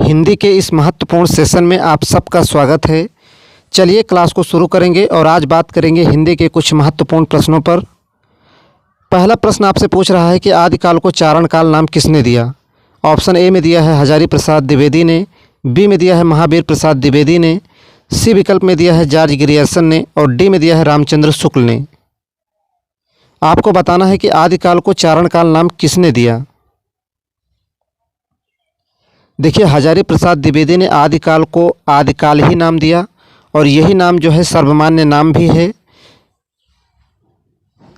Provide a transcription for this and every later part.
हिंदी के इस महत्वपूर्ण सेशन में आप सबका स्वागत है। चलिए क्लास को शुरू करेंगे और आज बात करेंगे हिंदी के कुछ महत्वपूर्ण प्रश्नों पर। पहला प्रश्न आपसे पूछ रहा है कि आदिकाल को चारण काल नाम किसने दिया। ऑप्शन ए में दिया है हजारी प्रसाद द्विवेदी ने, बी में दिया है महावीर प्रसाद द्विवेदी ने, सी विकल्प में दिया है जॉर्ज ग्रियर्सन ने और डी में दिया है रामचंद्र शुक्ल ने। आपको बताना है कि आदिकाल को चारण काल नाम किसने दिया। देखिए, हजारी प्रसाद द्विवेदी ने आदिकाल को आदिकाल ही नाम दिया और यही नाम जो है सर्वमान्य नाम भी है।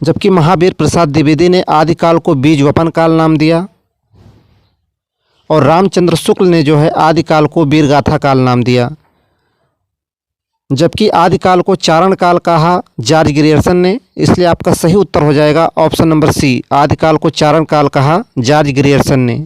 जबकि महावीर प्रसाद द्विवेदी ने आदिकाल को बीजवपन काल नाम दिया और रामचंद्र शुक्ल ने जो है आदिकाल को वीरगाथा काल नाम दिया। जबकि आदिकाल को चारण काल कहा जॉर्ज ग्रियर्सन ने, इसलिए आपका सही उत्तर हो जाएगा ऑप्शन नंबर सी, आदिकाल को चारण काल कहा जॉर्ज ग्रियर्सन ने।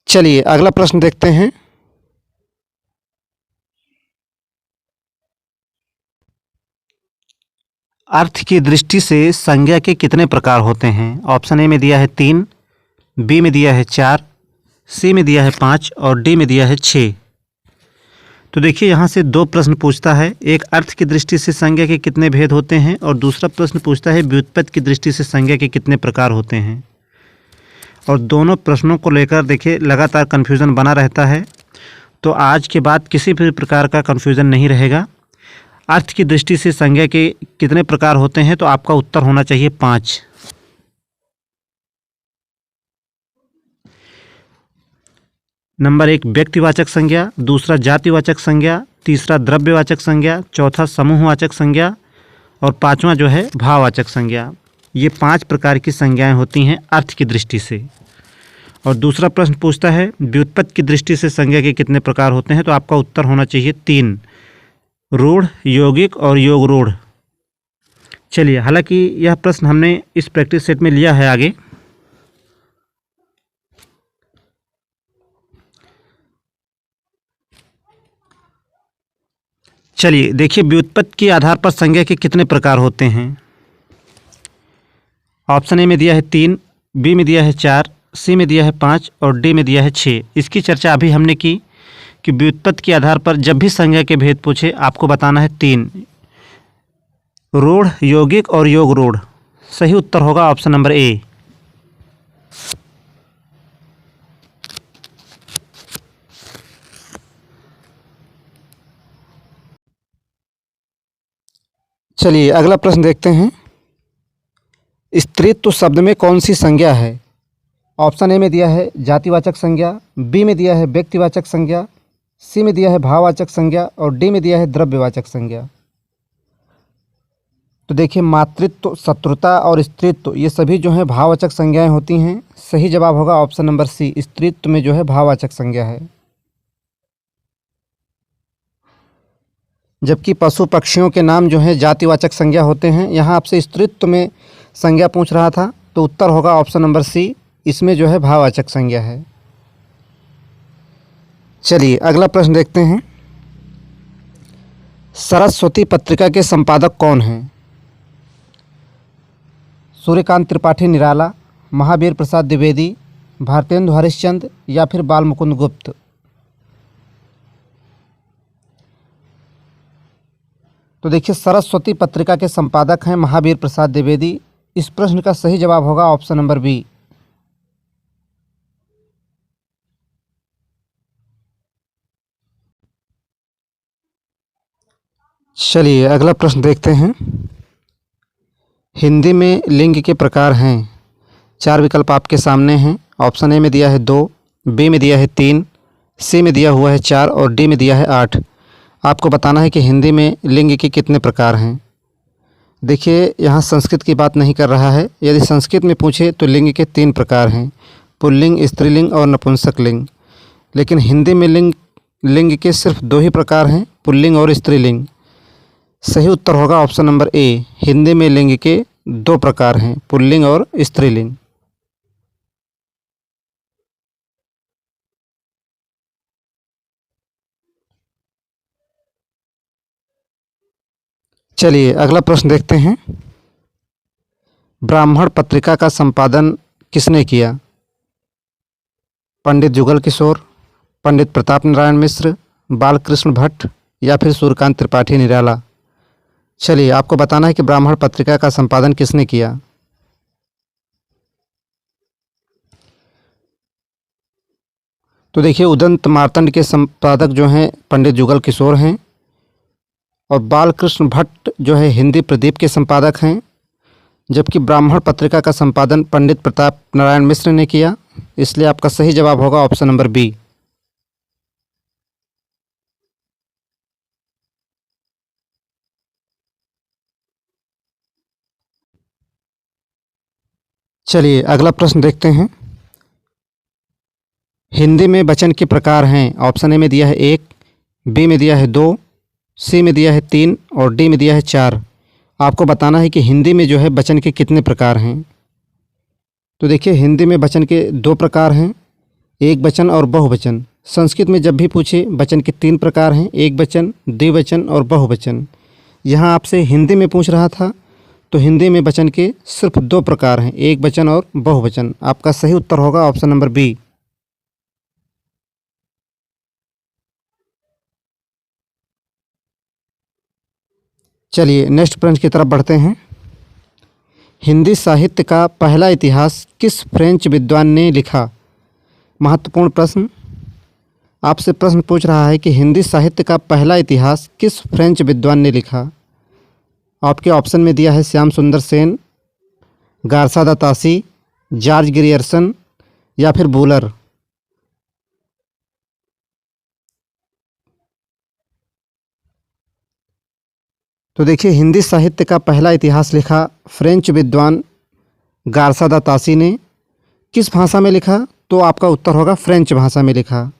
चलिए अगला प्रश्न देखते हैं। अर्थ की दृष्टि से संज्ञा के कितने प्रकार होते हैं। ऑप्शन ए में दिया है 3, बी में दिया है 4, सी में दिया है 5 और डी में दिया है 6। तो देखिए, यहाँ से दो प्रश्न पूछता है। एक अर्थ की दृष्टि से संज्ञा के कितने भेद होते हैं और दूसरा प्रश्न पूछता है व्युत्पत्ति की दृष्टि से संज्ञा के कितने प्रकार होते हैं। और दोनों प्रश्नों को लेकर देखिए लगातार कन्फ्यूज़न बना रहता है, तो आज के बाद किसी भी प्रकार का कन्फ्यूज़न नहीं रहेगा। अर्थ की दृष्टि से संज्ञा के कितने प्रकार होते हैं, तो आपका उत्तर होना चाहिए 5। नंबर 1 व्यक्तिवाचक संज्ञा, दूसरा जातिवाचक संज्ञा, तीसरा द्रव्यवाचक संज्ञा, चौथा समूहवाचक संज्ञा और पांचवा जो है भाववाचक संज्ञा। ये 5 प्रकार की संज्ञाएं होती हैं अर्थ की दृष्टि से। और दूसरा प्रश्न पूछता है व्युत्पत्ति की दृष्टि से संज्ञा के कितने प्रकार होते हैं, तो आपका उत्तर होना चाहिए 3, रूढ़, यौगिक और योग रूढ़। चलिए, हालांकि यह प्रश्न हमने इस प्रैक्टिस सेट में लिया है आगे। चलिए देखिए, व्युत्पत्ति के आधार पर संज्ञा के कितने प्रकार होते हैं। ऑप्शन ए में दिया है 3, बी में दिया है 4, सी में दिया है 5 और डी में दिया है 6। इसकी चर्चा अभी हमने की कि व्युत्पत्ति के आधार पर जब भी संज्ञा के भेद पूछे आपको बताना है 3, रूढ़, यौगिक और योग रूढ़। सही उत्तर होगा ऑप्शन नंबर ए। चलिए अगला प्रश्न देखते हैं। स्त्रीत्व शब्द में कौन सी संज्ञा है। ऑप्शन ए में दिया है जातिवाचक संज्ञा, बी में दिया है व्यक्तिवाचक संज्ञा, सी में दिया है भाववाचक संज्ञा और डी में दिया है द्रव्यवाचक संज्ञा। तो देखिए, मातृत्व, शत्रुता और स्त्रीत्व ये सभी जो है भाववाचक संज्ञाएं होती हैं। सही जवाब होगा ऑप्शन नंबर सी, स्त्रीत्व में जो है भाववाचक संज्ञा है। जबकि पशु पक्षियों के नाम जो है जातिवाचक संज्ञा होते हैं। यहाँ आपसे स्त्रीत्व में संज्ञा पूछ रहा था, तो उत्तर होगा ऑप्शन नंबर सी, इसमें जो है भाववाचक संज्ञा है। चलिए अगला प्रश्न देखते हैं। सरस्वती पत्रिका के संपादक कौन हैं। सूर्यकांत त्रिपाठी निराला, महावीर प्रसाद द्विवेदी, भारतेंदु हरिश्चंद्र या फिर बालमुकुंद गुप्त। तो देखिए, सरस्वती पत्रिका के संपादक हैं महावीर प्रसाद द्विवेदी। इस प्रश्न का सही जवाब होगा ऑप्शन नंबर बी। चलिए अगला प्रश्न देखते हैं। हिंदी में लिंग के प्रकार हैं। 4 विकल्प आपके सामने हैं। ऑप्शन ए में दिया है 2, बी में दिया है 3, सी में दिया हुआ है 4 और डी में दिया है 8। आपको बताना है कि हिंदी में लिंग के कितने प्रकार हैं। देखिए, यहाँ संस्कृत की बात नहीं कर रहा है। यदि संस्कृत में पूछे तो लिंग के 3 प्रकार हैं, पुल्लिंग, स्त्रीलिंग और नपुंसक लिंग। लेकिन हिंदी में लिंग के सिर्फ 2 ही प्रकार हैं, पुल्लिंग और स्त्रीलिंग। सही उत्तर होगा ऑप्शन नंबर ए, हिंदी में लिंग के 2 प्रकार हैं, पुल्लिंग और स्त्रीलिंग। चलिए अगला प्रश्न देखते हैं। ब्राह्मण पत्रिका का संपादन किसने किया? पंडित जुगल किशोर, पंडित प्रताप नारायण मिश्र, बालकृष्ण भट्ट या फिर सूर्यकांत त्रिपाठी निराला। चलिए आपको बताना है कि ब्राह्मण पत्रिका का संपादन किसने किया। तो देखिए उदंत मार्तंड के संपादक जो हैं पंडित जुगल किशोर हैं और बालकृष्ण भट्ट जो है हिंदी प्रदीप के संपादक हैं, जबकि ब्राह्मण पत्रिका का संपादन पंडित प्रताप नारायण मिश्र ने किया। इसलिए आपका सही जवाब होगा ऑप्शन नंबर बी। चलिए अगला प्रश्न देखते हैं। हिंदी में वचन के प्रकार हैं। ऑप्शन ए में दिया है 1, बी में दिया है 2, सी में दिया है 3 और डी में दिया है 4। आपको बताना है कि हिंदी में जो है वचन के कितने प्रकार हैं। तो देखिए हिंदी में वचन के 2 प्रकार हैं, एक वचन और बहुवचन। संस्कृत में जब भी पूछे वचन के 3 प्रकार हैं, एक वचन, द्विवचन और बहुवचन। यहाँ आपसे हिंदी में पूछ रहा था तो हिंदी में वचन के सिर्फ 2 प्रकार हैं, एक वचन और बहुवचन। आपका सही उत्तर होगा ऑप्शन नंबर बी। चलिए नेक्स्ट प्रश्न की तरफ बढ़ते हैं। हिंदी साहित्य का पहला इतिहास किस फ्रेंच विद्वान ने लिखा? महत्वपूर्ण प्रश्न। आपसे प्रश्न पूछ रहा है कि हिंदी साहित्य का पहला इतिहास किस फ्रेंच विद्वान ने लिखा? आपके ऑप्शन में दिया है श्याम सुंदर सेन, गारसा दा तासी, जॉर्ज ग्रियर्सन या फिर बूलर। तो देखिए हिंदी साहित्य का पहला इतिहास लिखा फ्रेंच विद्वान गारसा दा तासी ने। किस भाषा में लिखा? तो आपका उत्तर होगा फ्रेंच भाषा में लिखा।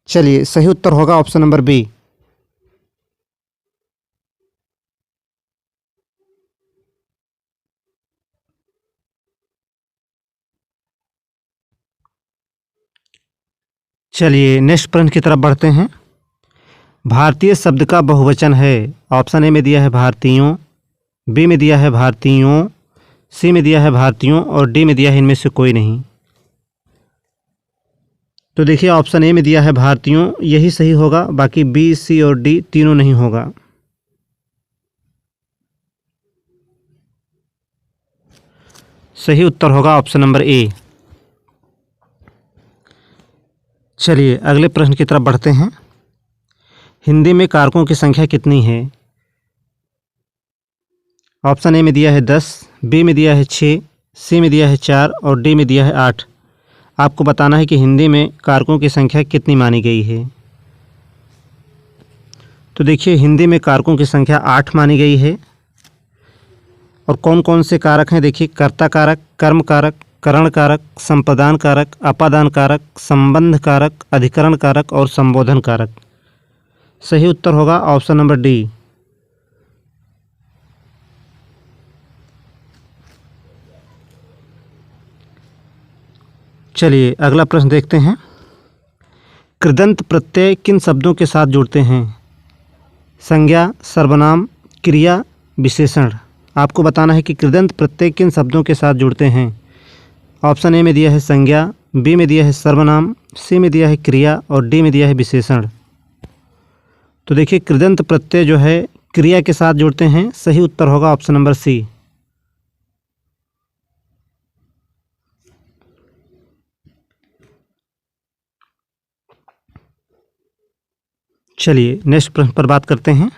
चलिए सही उत्तर होगा ऑप्शन नंबर बी। चलिए नेक्स्ट प्रश्न की तरफ बढ़ते हैं। भारतीय शब्द का बहुवचन है। ऑप्शन ए में दिया है भारतीयों, बी में दिया है भारतीयों, सी में दिया है भारतीयों और डी में दिया है इनमें से कोई नहीं। तो देखिए ऑप्शन ए में दिया है भारतीयों, यही सही होगा, बाकी बी, सी और डी तीनों नहीं होगा। सही उत्तर होगा ऑप्शन नंबर ए। चलिए अगले प्रश्न की तरफ बढ़ते हैं। हिंदी में कारकों की संख्या कितनी है? ऑप्शन ए में दिया है 10, बी में दिया है 6, सी में दिया है 4 और डी में दिया है 8। आपको बताना है कि हिंदी में कारकों की संख्या कितनी मानी गई है। तो देखिए हिंदी में कारकों की संख्या 8 मानी गई है। और कौन कौन से कारक हैं? देखिए कर्ता कारक, कर्म कारक, करण कारक, संप्रदान कारक, अपादान कारक, संबंध कारक, अधिकरण कारक और संबोधन कारक। सही उत्तर होगा ऑप्शन नंबर डी। चलिए अगला प्रश्न देखते हैं। कृदंत प्रत्यय किन शब्दों के साथ जुड़ते हैं? संज्ञा, सर्वनाम, क्रिया, विशेषण। आपको बताना है कि कृदंत प्रत्यय किन शब्दों के साथ जुड़ते हैं। ऑप्शन ए में दिया है संज्ञा, बी में दिया है सर्वनाम, सी में दिया है क्रिया और डी में दिया है विशेषण। तो देखिए कृदंत प्रत्यय जो है क्रिया के साथ जुड़ते हैं। सही उत्तर होगा ऑप्शन नंबर सी। चलिए नेक्स्ट प्रश्न पर बात करते हैं।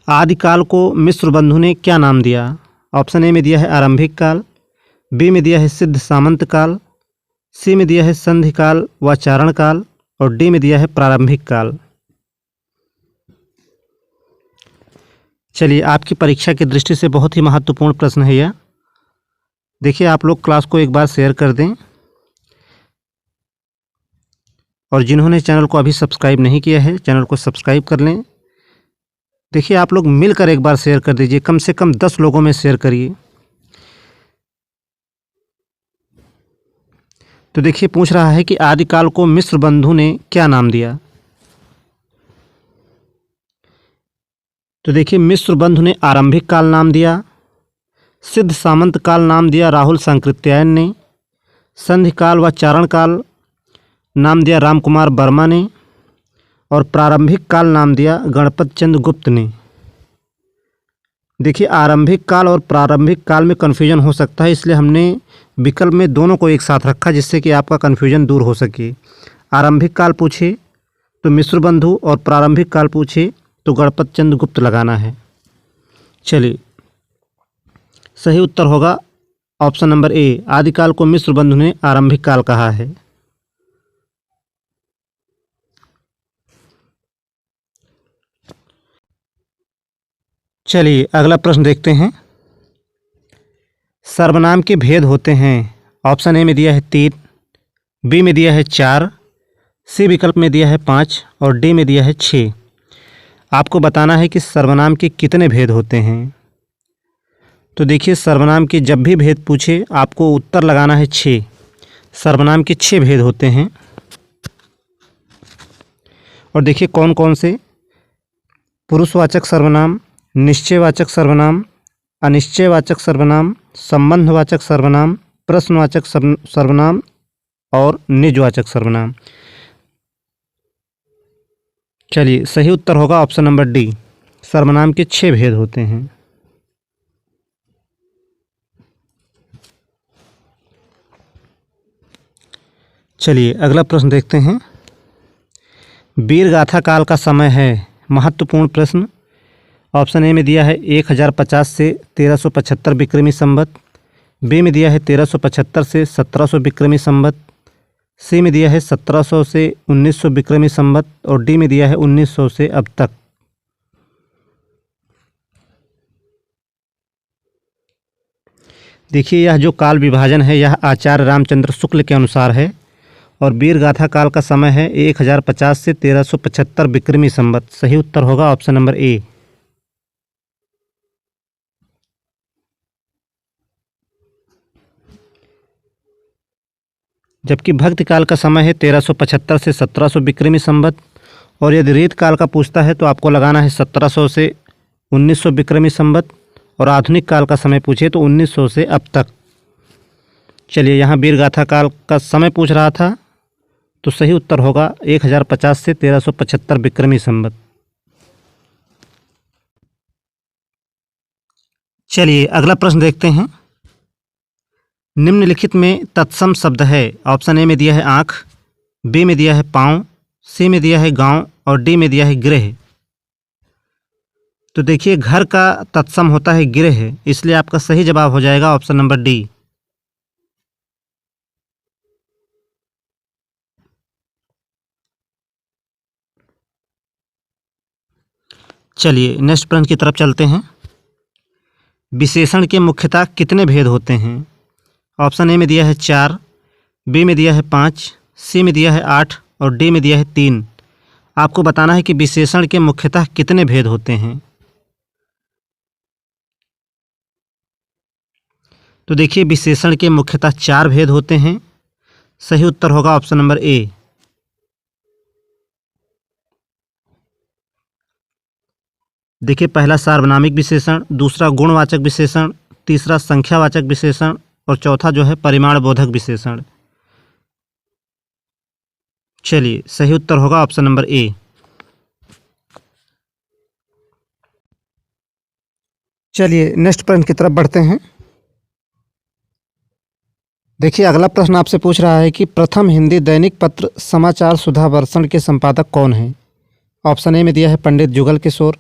आदिकाल को मिस्र बंधु ने क्या नाम दिया? ऑप्शन ए में दिया है आरंभिक काल, बी में दिया है सिद्ध सामंत काल, सी में दिया है संधि काल व चारण काल और डी में दिया है प्रारंभिक काल। चलिए आपकी परीक्षा की दृष्टि से बहुत ही महत्वपूर्ण प्रश्न है यह। देखिए आप लोग क्लास को एक बार शेयर कर दें और जिन्होंने चैनल को अभी सब्सक्राइब नहीं किया है चैनल को सब्सक्राइब कर लें। देखिए आप लोग मिलकर एक बार शेयर कर दीजिए, कम से कम 10 लोगों में शेयर करिए। तो देखिए पूछ रहा है कि आदिकाल को मिस्र बंधु ने क्या नाम दिया? तो देखिए, मिश्र बंधु ने आरंभिक काल नाम दिया, सिद्ध सामंत काल नाम दिया राहुल सांकृत्यायन ने, संधि काल व चारण काल नाम दिया रामकुमार वर्मा ने, और प्रारंभिक काल नाम दिया गणपत चंद्र गुप्त ने। देखिए, आरंभिक काल और प्रारंभिक काल में कन्फ्यूजन हो सकता है, इसलिए हमने विकल्प में दोनों को एक साथ रखा जिससे कि आपका कन्फ्यूजन दूर हो सके। आरंभिक काल पूछे तो मिश्र बंधु और प्रारंभिक काल पूछे तो गणपत चंद्र गुप्त लगाना है। चलिए, सही उत्तर होगा ऑप्शन नंबर ए, आदिकाल को मिश्र बंधु ने आरंभिक काल कहा है। चलिए, अगला प्रश्न देखते हैं। सर्वनाम के भेद होते हैं। ऑप्शन ए में दिया है 3, बी में दिया है 4, सी विकल्प में दिया है 5 और डी में दिया है 6। आपको बताना है कि सर्वनाम के कितने भेद होते हैं। तो देखिए, सर्वनाम के जब भी भेद पूछे आपको उत्तर लगाना है 6। सर्वनाम के 6 भेद होते हैं। और देखिए कौन कौन से: पुरुषवाचक सर्वनाम, निश्चयवाचक सर्वनाम, अनिश्चयवाचक सर्वनाम, संबंधवाचक सर्वनाम, प्रश्नवाचक सर्वनाम और निजवाचक सर्वनाम। चलिए, सही उत्तर होगा ऑप्शन नंबर डी, सर्वनाम के 6 भेद होते हैं। चलिए, अगला प्रश्न देखते हैं। वीरगाथा काल का समय है। महत्वपूर्ण प्रश्न। ऑप्शन ए में दिया है 1050 से 1375 विक्रमी संवत, बी में दिया है 1375 से 1700 विक्रमी संवत, सी में दिया है 1700 से 1900 विक्रमी संवत और डी में दिया है 1900 से अब तक। देखिए, यह जो काल विभाजन है यह आचार्य रामचंद्र शुक्ल के अनुसार है और वीरगाथा काल का समय है 1050 से 1375 विक्रमी संवत। सही उत्तर होगा ऑप्शन नंबर ए। जबकि भक्ति काल का समय है 1375 से 1700 विक्रमी संवत और यदि रीत काल का पूछता है तो आपको लगाना है 1700 से 1900 विक्रमी संवत और आधुनिक काल का समय पूछे तो 1900 से अब तक। चलिए, यहाँ वीरगाथा काल का समय पूछ रहा था तो सही उत्तर होगा 1050 से 1375 विक्रमी संवत। चलिए, अगला प्रश्न देखते हैं। निम्नलिखित में तत्सम शब्द है। ऑप्शन ए में दिया है आँख, बी में दिया है पाँव, सी में दिया है गांव और डी में दिया है गृह। तो देखिए, घर का तत्सम होता है गृह, इसलिए आपका सही जवाब हो जाएगा ऑप्शन नंबर डी। चलिए, नेक्स्ट प्रश्न की तरफ चलते हैं। विशेषण के मुख्यतः कितने भेद होते हैं। ऑप्शन ए में दिया है 4, बी में दिया है 5, सी में दिया है 8 और डी में दिया है 3। आपको बताना है कि विशेषण के मुख्यतः कितने भेद होते हैं। तो देखिए, विशेषण के मुख्यतः 4 भेद होते हैं। सही उत्तर होगा ऑप्शन नंबर ए। देखिए, पहला सार्वनामिक विशेषण, दूसरा गुणवाचक विशेषण, तीसरा संख्यावाचक विशेषण और चौथा जो है परिमाण बोधक विशेषण। चलिए, सही उत्तर होगा ऑप्शन नंबर ए। चलिए, नेक्स्ट प्रश्न की तरफ बढ़ते हैं। देखिए, अगला प्रश्न आपसे पूछ रहा है कि प्रथम हिंदी दैनिक पत्र समाचार सुधा वर्षण के संपादक कौन हैं। ऑप्शन ए में दिया है पंडित जुगल किशोर,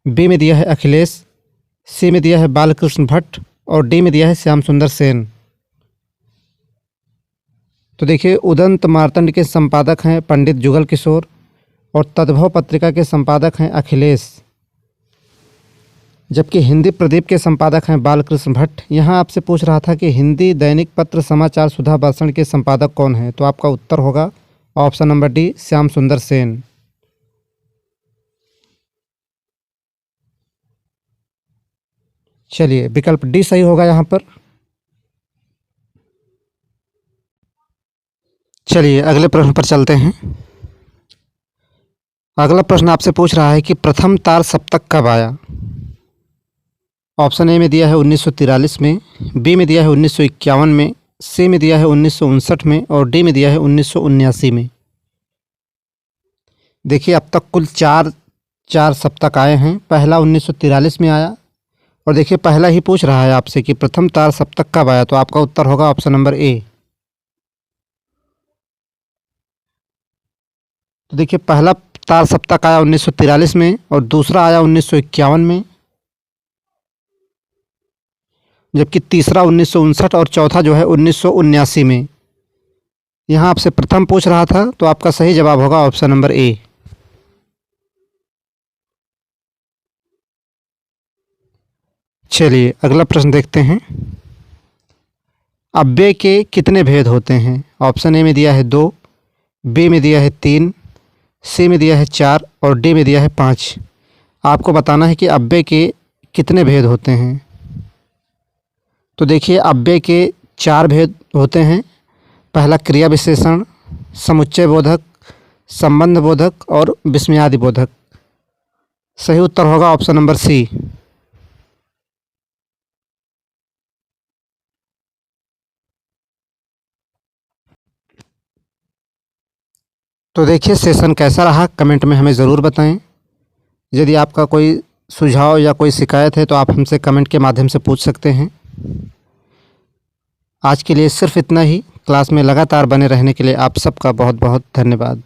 बी में दिया है अखिलेश, सी में दिया है बालकृष्ण भट्ट और डी में दिया है श्याम सुंदर सेन। तो देखिए, उदंत मार्तंड के संपादक हैं पंडित जुगल किशोर और तद्भव पत्रिका के संपादक हैं अखिलेश, जबकि हिंदी प्रदीप के संपादक हैं बालकृष्ण भट्ट। यहाँ आपसे पूछ रहा था कि हिंदी दैनिक पत्र समाचार सुधा वर्षण के संपादक कौन हैं, तो आपका उत्तर होगा ऑप्शन नंबर डी, श्याम सुंदर सेन। चलिए, विकल्प डी सही होगा यहाँ पर। चलिए, अगले प्रश्न पर चलते हैं। अगला प्रश्न आपसे पूछ रहा है कि प्रथम तार सप्तक कब आया। ऑप्शन ए में दिया है 1943 में, बी में दिया है 1951 में, सी में दिया है 1959 में और डी में दिया है 1979 में। देखिए अब तक कुल चार सप्तक आए हैं। पहला 1943 में आया और देखिए पहला ही पूछ रहा है आपसे कि प्रथम तार सप्तक कब आया, तो आपका उत्तर होगा ऑप्शन नंबर ए। तो देखिए पहला तार सप्तक आया 1943 में और दूसरा आया 1951 में, जबकि तीसरा 1959 और चौथा जो है 1979 में। यहाँ आपसे प्रथम पूछ रहा था तो आपका सही जवाब होगा ऑप्शन नंबर ए। चलिए अगला प्रश्न देखते हैं। अव्यय के कितने भेद होते हैं। ऑप्शन ए में दिया है 2, बी में दिया है 3, सी में दिया है 4 और डी में दिया है 5। आपको बताना है कि अव्यय के कितने भेद होते हैं। तो देखिए अव्यय के 4 भेद होते हैं। पहला क्रिया विशेषण, समुच्चय बोधक, संबंध बोधक और विस्मयादि बोधक। सही उत्तर होगा ऑप्शन नंबर सी। तो देखिए सेशन कैसा रहा कमेंट में हमें ज़रूर बताएं। यदि आपका कोई सुझाव या कोई शिकायत है तो आप हमसे कमेंट के माध्यम से पूछ सकते हैं। आज के लिए सिर्फ इतना ही। क्लास में लगातार बने रहने के लिए आप सबका बहुत बहुत धन्यवाद।